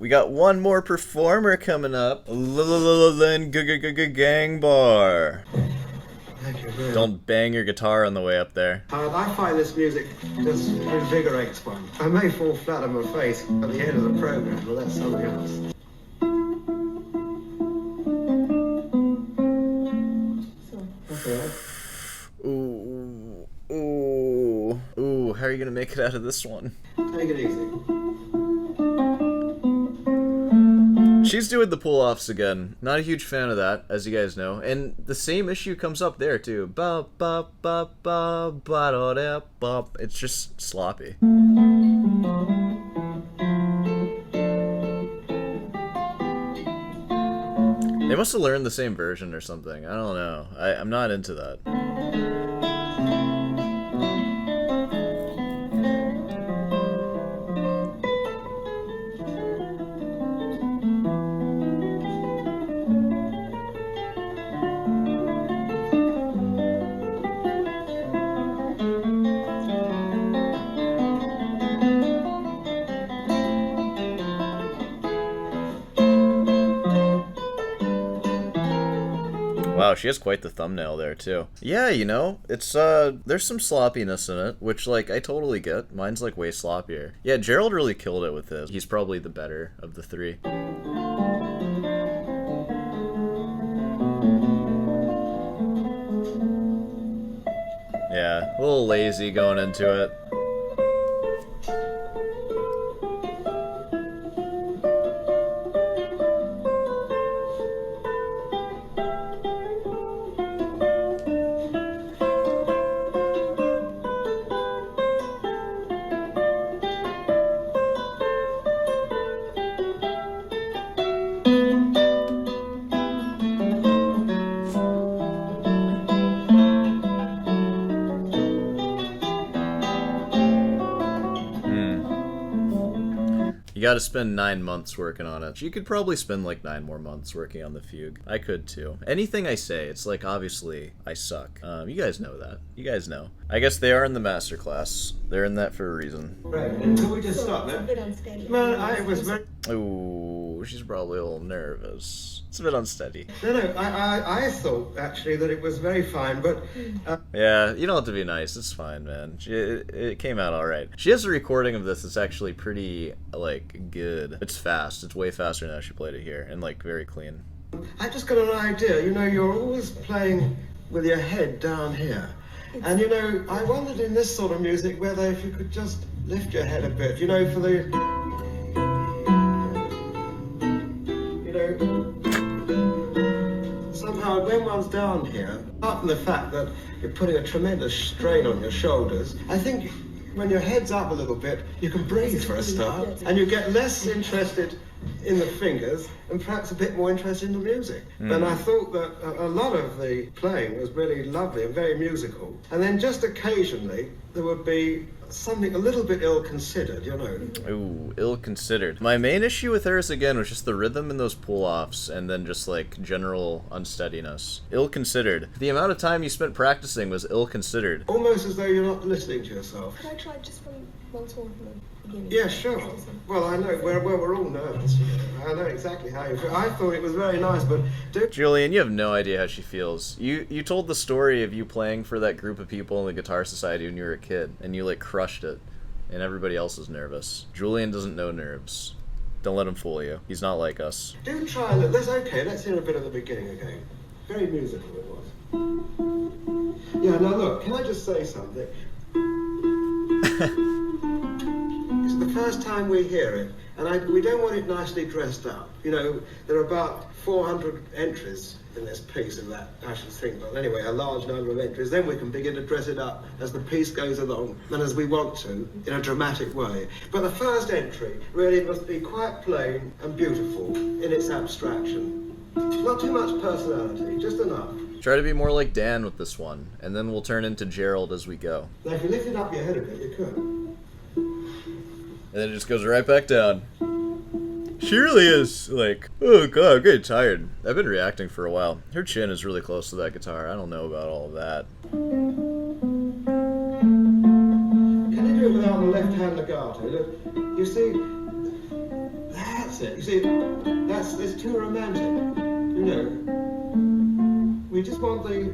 We got one more performer coming up. Gang Bar. Thank you very much. Don't bang your guitar on the way up there. I find this music just invigorates one. I may fall flat on my face at the end of the program, but that's something else. Okay. Ooh, how are you gonna make it out of this one? Take it easy. She's doing the pull-offs again. Not a huge fan of that, as you guys know. And the same issue comes up there, too. Ba ba ba ba ba da da ba. It's just sloppy. They must have learned the same version or something. I don't know. I'm not into that. Wow, she has quite the thumbnail there, too. Yeah, you know, it's, there's some sloppiness in it, which, like, I totally get. Mine's, like, way sloppier. Yeah, Gerald really killed it with his. He's probably the better of the three. Yeah, a little lazy going into it. You gotta spend 9 months working on it. You could probably spend like 9 more months working on the fugue. I could too. Anything I say, it's like, obviously, I suck. You guys know that. You guys know. I guess they are in the masterclass. They're in that for a reason. Right, can we just stop there? Man, I was very... Ooh, she's probably a little nervous. It's a bit unsteady. No, I thought, actually, that it was very fine, but... Yeah, you don't have to be nice. It's fine, man. It came out alright. She has a recording of this that's actually pretty, like, good. It's fast. It's way faster now she played it here, and, like, very clean. I just got an idea. You know, you're always playing with your head down here. And, you know, I wondered in this sort of music whether if you could just lift your head a bit, you know, for the... You know... Somehow, when one's down here, apart from the fact that you're putting a tremendous strain on your shoulders, I think when your head's up a little bit, you can breathe for a start, and you get less interested in the fingers and perhaps a bit more interested in the music. And I thought that a lot of the playing was really lovely and very musical. And then just occasionally there would be something a little bit ill-considered, you know. Ooh, ill-considered. My main issue with hers, again, was just the rhythm and those pull-offs, and then just, like, general unsteadiness. Ill-considered. The amount of time you spent practicing was ill-considered. Almost as though you're not listening to yourself. Could I try just once more from the beginning? Yeah, sure. Well, I know, we're all nervous. You know. I know exactly how you feel. I thought it was very nice, but... Julian, you have no idea how she feels. You told the story of you playing for that group of people in the Guitar Society when you were a kid, and you, like, crushed it, and everybody else is nervous. Julian doesn't know nerves. Don't let him fool you. He's not like us. Do try a little. That's okay. Let's hear a bit of the beginning again. Very musical it was. Yeah, now look, can I just say something? It's the first time we hear it, and we don't want it nicely dressed up. You know, there are about 400 entries in this piece of that, I should think. But anyway, a large number of entries. Then we can begin to dress it up as the piece goes along and as we want to, in a dramatic way. But the first entry really must be quite plain and beautiful in its abstraction. Not too much personality, just enough. Try to be more like Dan with this one, and then we'll turn into Gerald as we go. Now, if you lifted up your head a bit, you could. And then it just goes right back down. She really is, like, oh god, I'm getting tired. I've been reacting for a while. Her chin is really close to that guitar. I don't know about all of that. Can you do it without the left hand legato? Look, you see, that's That's it. You see, it's too romantic. You know, we just want the.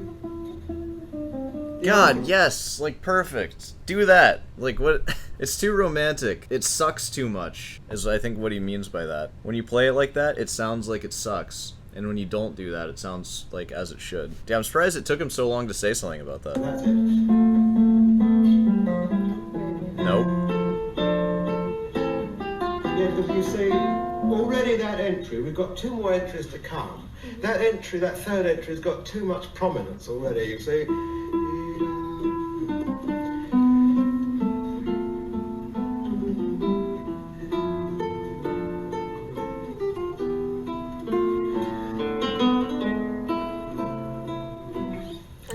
God, yes, like perfect. Do that. Like what? It's too romantic. It sucks too much, is I think what he means by that. When you play it like that, it sounds like it sucks. And when you don't do that, it sounds like as it should. Damn, I'm surprised it took him so long to say something about that. That's it. Nope. Yeah, but you see, already that entry, we've got 2 more entries to come. That entry, that third entry, has got too much prominence already, you see.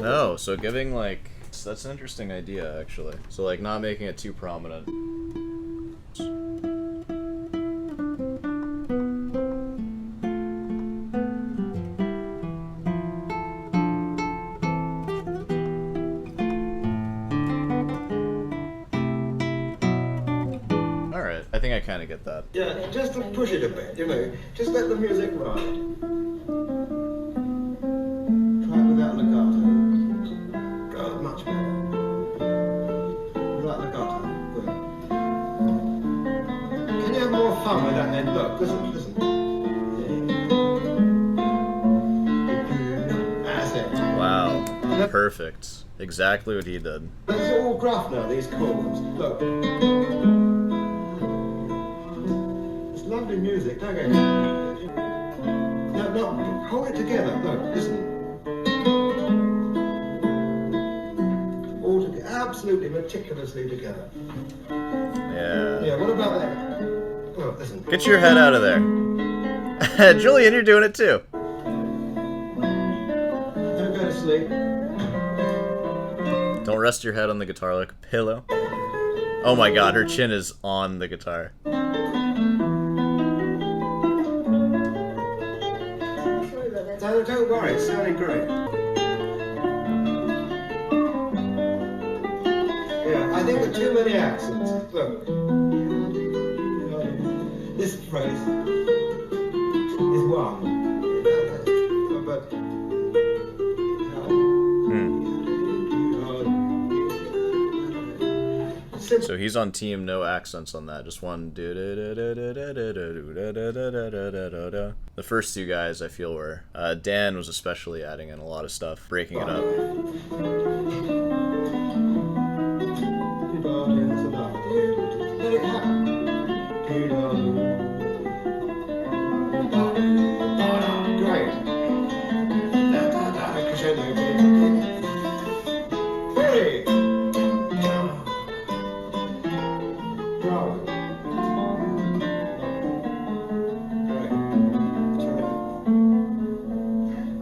Oh, so giving like, that's an interesting idea actually. So like not making it too prominent. Alright, I think I kind of get that. Yeah, just to push it a bit, you know, just let the music ride. Try it without legato. Oh, much better. Without legato, good. Can you have more fun with that then? Look, listen, listen. That's it. Wow, perfect. Exactly what he did. It's all gruff now, these chords. Look. It's lovely music, don't it? No, hold it together. Look, listen. All together, absolutely meticulously together. Yeah. Yeah, what about that? Look, listen. Get your head out of there. Julian, you're doing it too. Don't go to sleep. Don't rest your head on the guitar like a pillow. Oh my god, her chin is on the guitar. Don't worry, it's sounding great. Yeah, I think there are too many accents. Look. This phrase is one. But So he's on team, no accents on that, just one. The first 2 guys I feel were. Dan was especially adding in a lot of stuff, breaking it up. let it happen. Great. Crescendo. Hey! Bravo. Great. Terrific.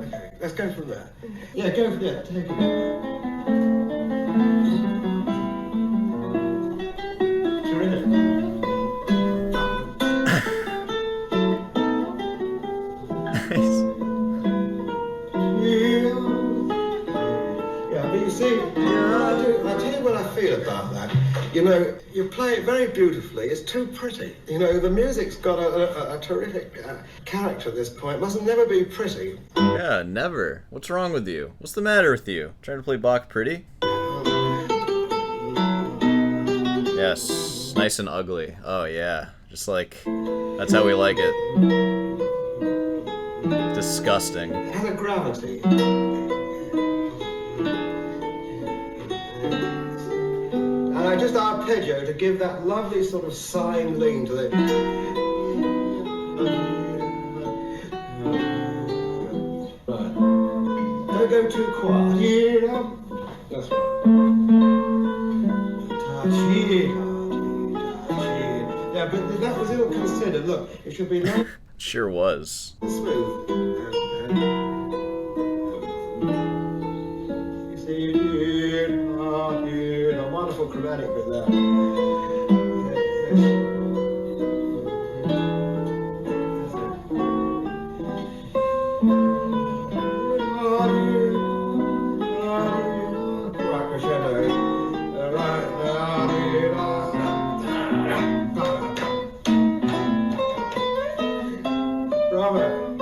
Okay, let's go from there. Yeah, go from there. Take it. About that, you know, you play it very beautifully. It's too pretty. You know, the music's got a terrific character at this point. It must never be pretty. Yeah, never. What's wrong with you? What's the matter with you? Trying to play Bach pretty? Yes, nice and ugly. Oh yeah, just like that's how we like it. Disgusting. It has a gravity. And I just arpeggio to give that lovely sort of sighing lean to the. Right. Don't go too quiet. That's right. Yeah, but that was ill considered. Look, it should be nice. Sure was. Smooth. You see, a wonderful chromatic with that. Right crescendo. Bravo.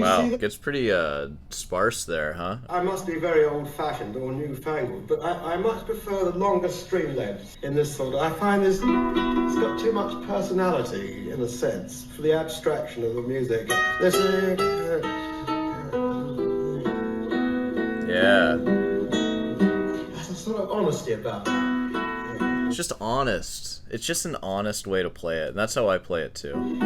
Wow, gets pretty sparse there, huh? I must be very old-fashioned or newfangled, but I much prefer the longer string lengths in this sort of. I find this, it's got too much personality, in a sense, for the abstraction of the music. There's yeah. There's a sort of honesty about it. It's just honest. It's just an honest way to play it, and that's how I play it too.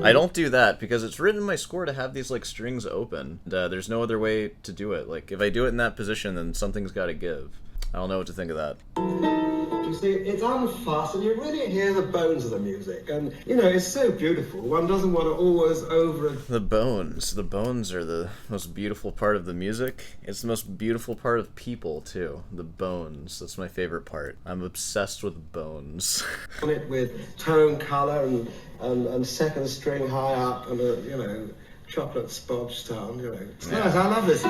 I don't do that because it's written in my score to have these like strings open. There's no other way to do it. Like if I do it in that position, then something's got to give. I don't know what to think of that. You see, it's unfussed, and you really hear the bones of the music, and you know it's so beautiful. One doesn't want to always over. The bones are the most beautiful part of the music. It's the most beautiful part of people too. The bones. That's my favorite part. I'm obsessed with bones. On it with tone, color, and second string high up, and a chocolate spodge sound. It's nice. I love this.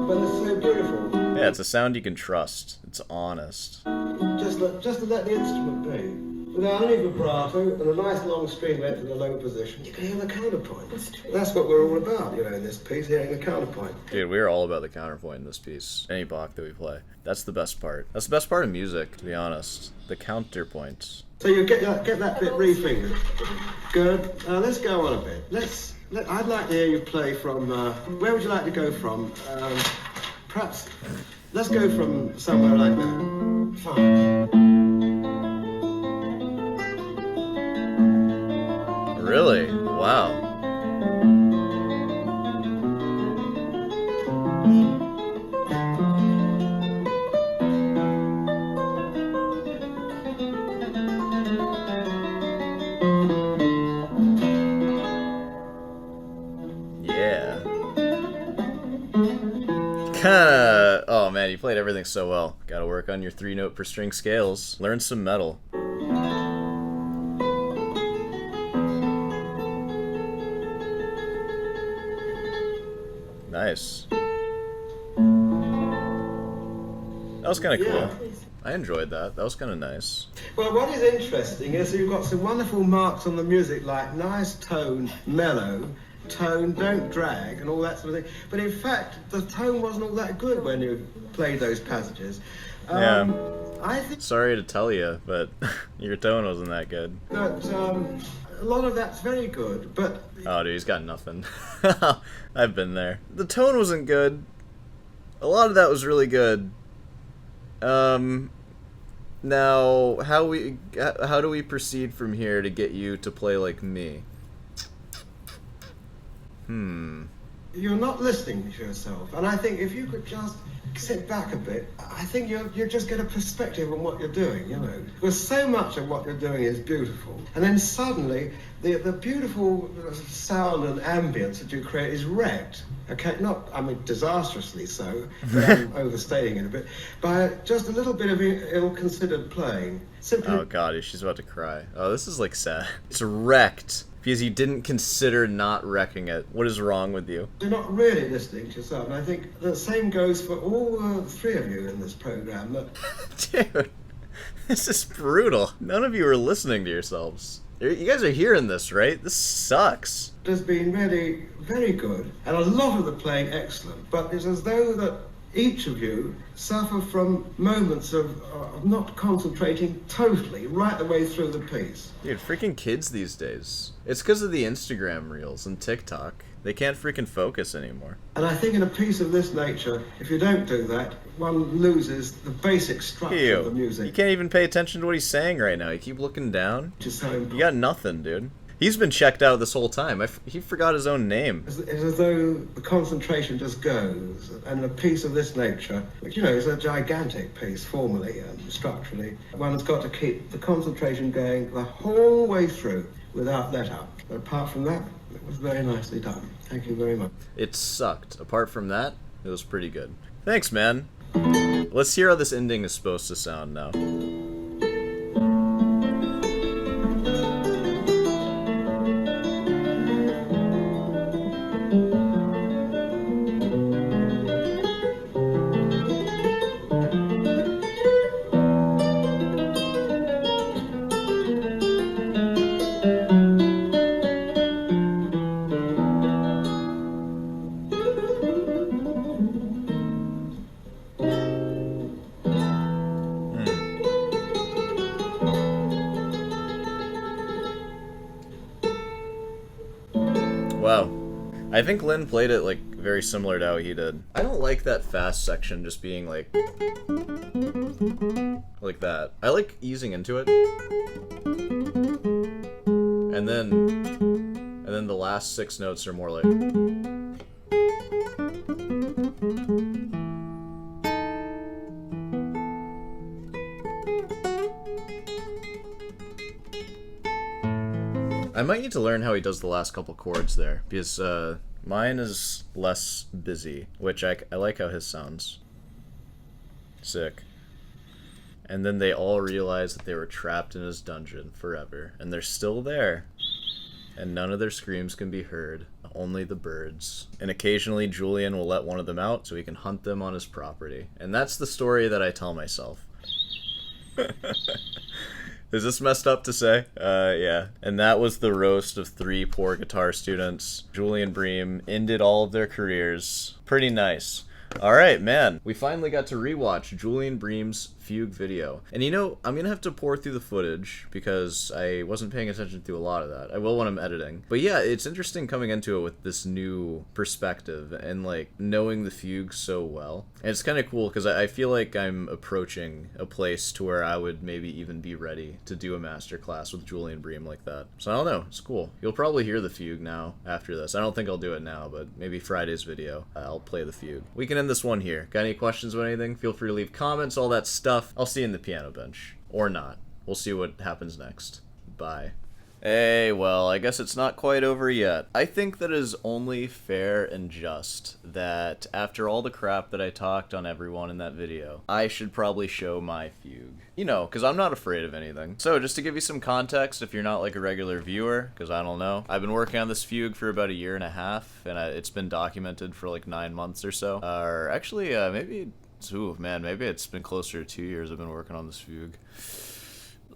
But it's so beautiful. Yeah, it's a sound you can trust. It's honest. Just to let the instrument be. Without any vibrato and a nice long string length in a low position, you can hear the counterpoint. That's what we're all about, in this piece, hearing the counterpoint. Dude, we're all about the counterpoint in this piece. Any Bach that we play. That's the best part. That's the best part of music, to be honest. The counterpoint. So you get that bit re-fingered. Good. Let's go on a bit. I'd like to hear you play from, where would you like to go from? Perhaps, let's go from somewhere like that. Fine. Really? Wow. Yeah. Kinda. Oh man, you played everything so well. Gotta work on your 3-note per string scales. Learn some metal. Nice. That was kind of cool. I enjoyed that. That was kind of nice. Well, what is interesting is you've got some wonderful marks on the music, like nice tone, mellow, tone, don't drag, and all that sort of thing. But in fact, the tone wasn't all that good when you played those passages. Yeah. I think Sorry to tell you, but your tone wasn't that good. that a lot of that's very good, but Oh, dude, he's got nothing. I've been there. The tone wasn't good. A lot of that was really good. Now, how do we proceed from here to get you to play like me? you're not listening to yourself. And I think if you could just sit back a bit, I think you just get a perspective on what you're doing, Because so much of what you're doing is beautiful. And then suddenly, the beautiful sound and ambience that you create is wrecked. Okay, disastrously so, but I'm overstating it a bit, by just a little bit of ill-considered playing. Simply. Oh god, she's about to cry. Oh, this is like sad. It's wrecked because you didn't consider not wrecking it. What is wrong with you? You're not really listening to yourself, and I think the same goes for all the three of you in this program. Dude, this is brutal. None of you are listening to yourselves. You guys are hearing this, right? This sucks. Has been really very good, and a lot of the playing excellent, but it's as though that each of you suffer from moments of not concentrating totally right the way through the piece. Dude, freaking kids these days. It's because of the Instagram reels and TikTok. They can't freaking focus anymore. And I think in a piece of this nature, if you don't do that, one loses the basic structure of the music. You can't even pay attention to what he's saying right now. You keep looking down. You got nothing, dude. He's been checked out this whole time. He forgot his own name. It's as though the concentration just goes. And a piece of this nature, which, is a gigantic piece formally and structurally, one's got to keep the concentration going the whole way through without let up. But apart from that, it was very nicely done. Thank you very much. It sucked. Apart from that, it was pretty good. Thanks, man. Let's hear how this ending is supposed to sound now. I think Lynn played it like very similar to how he did. I don't like that fast section just being like that. I like easing into it. And then the last 6 notes are more like I might need to learn how he does the last couple chords there, because mine is less busy, which I like how his sounds. Sick. And then they all realize that they were trapped in his dungeon forever, and they're still there. And none of their screams can be heard, only the birds. And occasionally Julian will let one of them out so he can hunt them on his property. And that's the story that I tell myself. Is this messed up to say? Yeah. And that was the roast of 3 poor guitar students. Julian Bream ended all of their careers. Pretty nice. Alright, man. We finally got to rewatch Julian Bream's fugue video. And you know, I'm gonna have to pour through the footage because I wasn't paying attention to a lot of that. I will when I'm editing. But yeah, it's interesting coming into it with this new perspective and like knowing the fugue so well. And it's kind of cool because I feel like I'm approaching a place to where I would maybe even be ready to do a masterclass with Julian Bream like that. So I don't know, it's cool. You'll probably hear the fugue now after this. I don't think I'll do it now, but maybe Friday's video, I'll play the fugue. We can end this one here. Got any questions about anything? Feel free to leave comments, all that stuff. I'll see you in the piano bench. Or not. We'll see what happens next. Bye. Hey, well, I guess it's not quite over yet. I think that it is only fair and just that after all the crap that I talked on everyone in that video, I should probably show my fugue. You know, because I'm not afraid of anything. So, just to give you some context, if you're not like a regular viewer, because I don't know, I've been working on this fugue for about 1.5 years, and it's been documented for like 9 months or so. Or actually, maybe it's been closer to 2 years I've been working on this fugue.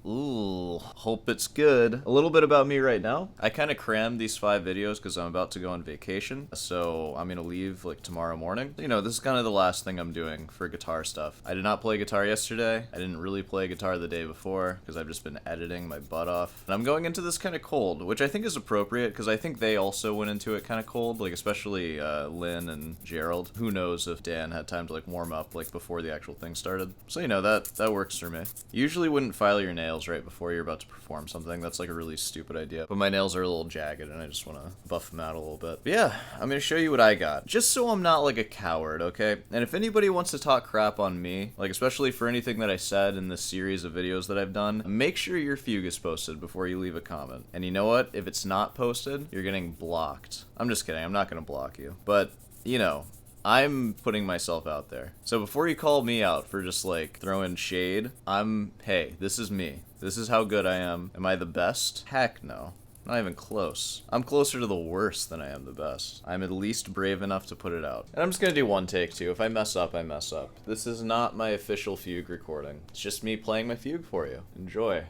Ooh, hope it's good. A little bit about me right now. I kind of crammed these 5 videos because I'm about to go on vacation. So I'm going to leave like tomorrow morning. You know, this is kind of the last thing I'm doing for guitar stuff. I did not play guitar yesterday. I didn't really play guitar the day before because I've just been editing my butt off. And I'm going into this kind of cold, which I think is appropriate because I think they also went into it kind of cold, like especially Lynn and Gerald. Who knows if Dan had time to like warm up like before the actual thing started. So you know, that works for me. You usually wouldn't file your nails right before you're about to perform something. That's like a really stupid idea. But my nails are a little jagged and I just want to buff them out a little bit. But yeah, I'm going to show you what I got. Just so I'm not like a coward, okay? And if anybody wants to talk crap on me, like especially for anything that I said in this series of videos that I've done, make sure your fugue is posted before you leave a comment. And you know what? If it's not posted, you're getting blocked. I'm just kidding. I'm not going to block you. But, you know, I'm putting myself out there. So before you call me out for just like throwing shade, hey, this is me. This is how good I am. Am I the best? Heck no. Not even close. I'm closer to the worst than I am the best. I'm at least brave enough to put it out. And I'm just gonna do one take too. If I mess up, I mess up. This is not my official fugue recording. It's just me playing my fugue for you. Enjoy.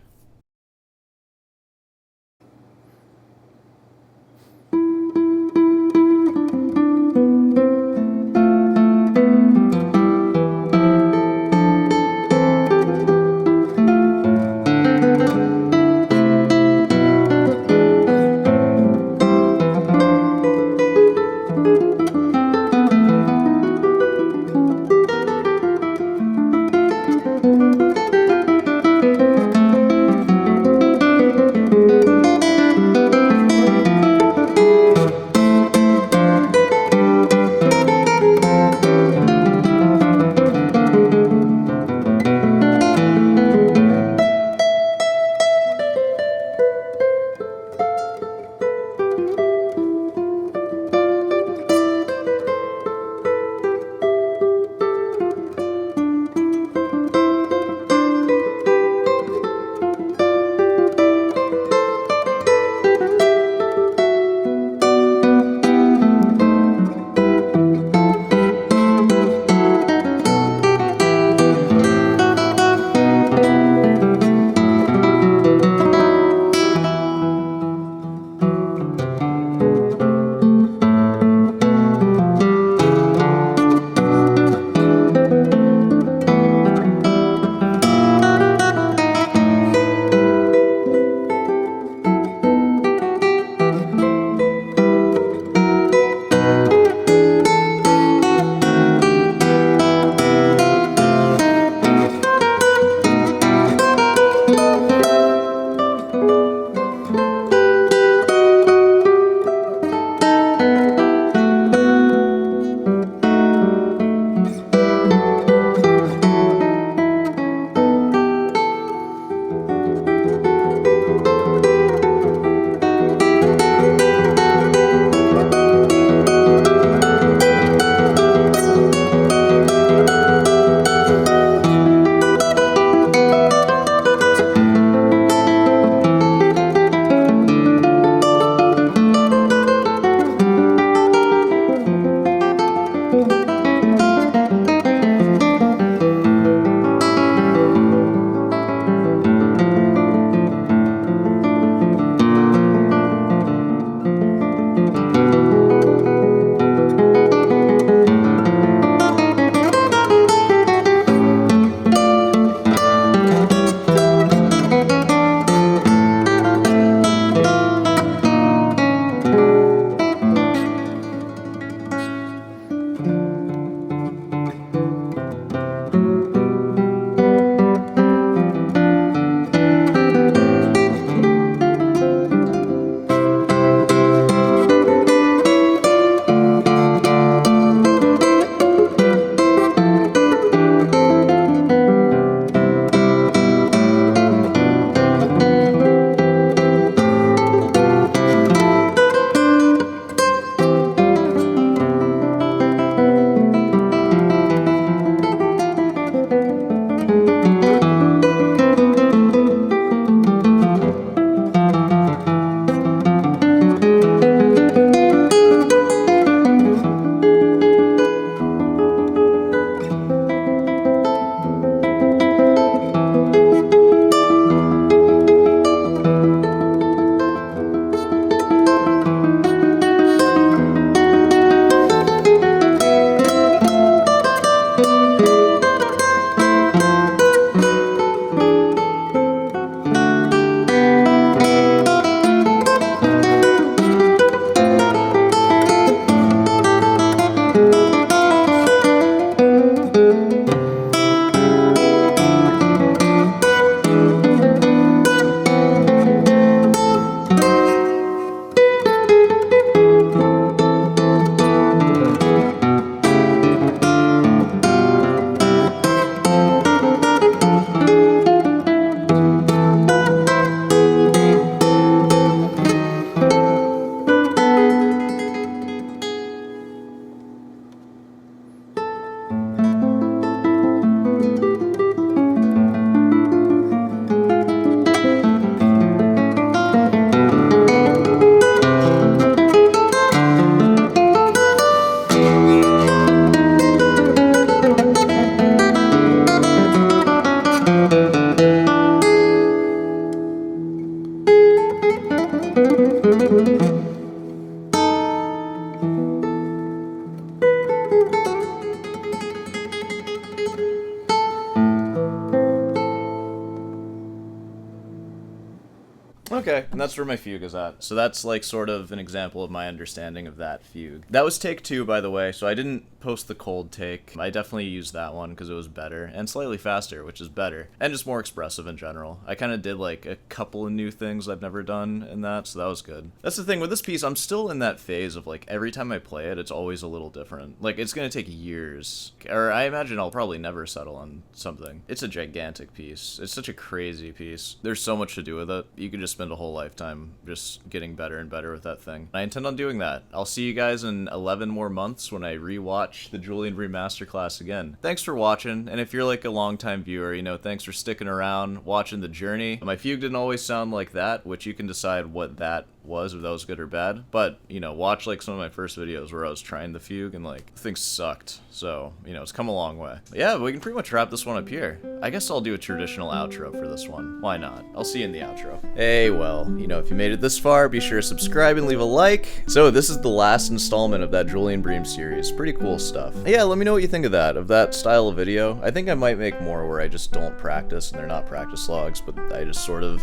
Okay, and that's where my fugue is at. So that's like sort of an example of my understanding of that fugue. That was take 2, by the way, so I didn't post the cold take. I definitely used that one because it was better and slightly faster, which is better, and just more expressive in general. I kind of did like a couple of new things I've never done in that, so that was good. That's the thing with this piece, I'm still in that phase of like every time I play it, it's always a little different. Like it's gonna take years, or I imagine I'll probably never settle on something. It's a gigantic piece. It's such a crazy piece. There's so much to do with it. You could just spend a whole lifetime just getting better and better with that thing. I intend on doing that. I'll see you guys in 11 more months when I rewatch the Julian Bream masterclass again. Thanks for watching, and if you're like a longtime viewer, you know, thanks for sticking around, watching the journey. My fugue didn't always sound like that, which you can decide what that was, if that was good or bad, but, you know, watch like some of my first videos where I was trying the fugue and like things sucked, so, you know, it's come a long way. But yeah, we can pretty much wrap this one up here. I guess I'll do a traditional outro for this one. Why not? I'll see you in the outro. Hey, well, you know, if you made it this far, be sure to subscribe and leave a like. So this is the last installment of that Julian Bream series. Pretty cool stuff. Yeah, let me know what you think of that style of video. I think I might make more where I just don't practice and they're not practice logs, but I just sort of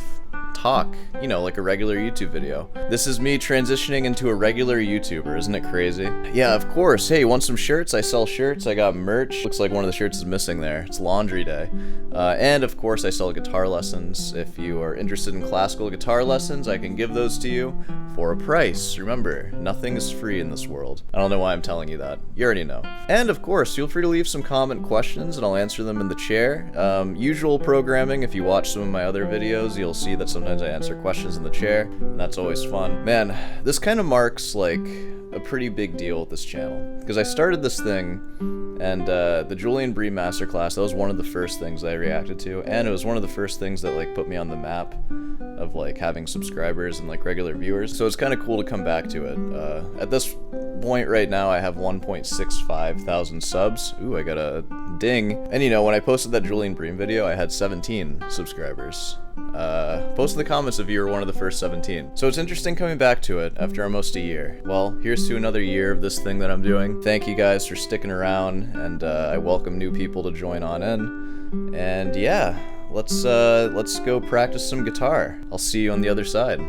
talk, you know, like a regular YouTube video. This is me transitioning into a regular YouTuber, isn't it crazy? Yeah, of course. Hey, want some shirts? I sell shirts. I got merch. Looks like one of the shirts is missing there. It's laundry day. And of course, I sell guitar lessons. If you are interested in classical guitar lessons, I can give those to you for a price. Remember, nothing is free in this world. I don't know why I'm telling you that. You already know. And of course, feel free to leave some comment questions and I'll answer them in the chair. Usual programming, if you watch some of my other videos, you'll see that sometimes I answer questions in the chair, and that's always fun. Man, this kind of marks like a pretty big deal with this channel, because I started this thing, and the Julian Bream masterclass, that was one of the first things I reacted to, and it was one of the first things that like put me on the map of like having subscribers and like regular viewers, so it's kind of cool to come back to it. At this point right now, I have 1.65 thousand subs. Ooh, I got a ding. And you know, when I posted that Julian Bream video, I had 17 subscribers. Post in the comments if you were one of the first 17. So it's interesting coming back to it after almost a year. Well, here's to another year of this thing that I'm doing. Thank you guys for sticking around, and I welcome new people to join on in. And yeah, let's go practice some guitar. I'll see you on the other side.